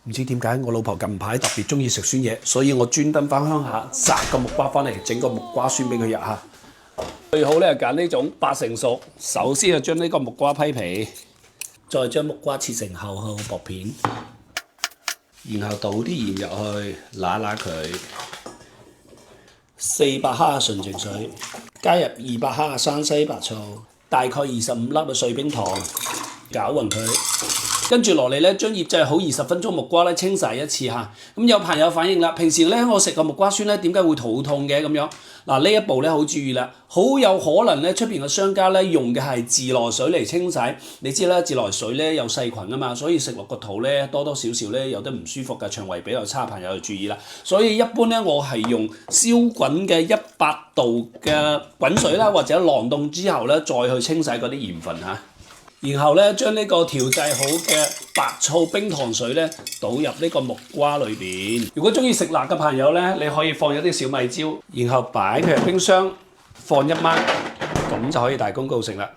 唔知點解我老婆近排特別中意食酸嘢，所以我專登翻鄉下摘個木瓜翻嚟整個木瓜酸俾佢食下。最好咧揀呢種8成熟。首先就將呢個木瓜批皮，再將木瓜切成厚厚薄片，然後倒啲鹽入去，揦佢。400克純淨水，加入200克山西白醋，大概25粒嘅碎冰糖，攪勻佢。跟住落嚟咧，將醃製好20分鐘木瓜咧清洗一次嚇。咁有朋友反映啦，平時咧我食個木瓜酸咧點解會肚痛嘅咁樣？嗱呢一步咧好注意啦，好有可能咧出邊嘅商家咧用嘅係自來水嚟清洗。你知啦，自來水咧有細菌啊嘛，所以食落個肚咧多多少少咧有啲唔舒服嘅，腸胃比較差朋友就注意啦。所以一般咧我係用燒滾嘅100度嘅滾水啦，或者晾凍之後咧再去清洗嗰啲鹽分嚇。然後咧，將呢個調製好嘅白醋冰糖水咧，倒入呢個木瓜裏邊。如果中意食辣嘅朋友咧，你可以放一啲小米椒，然後擺佢入冰箱放1晚，咁就可以大功告成啦。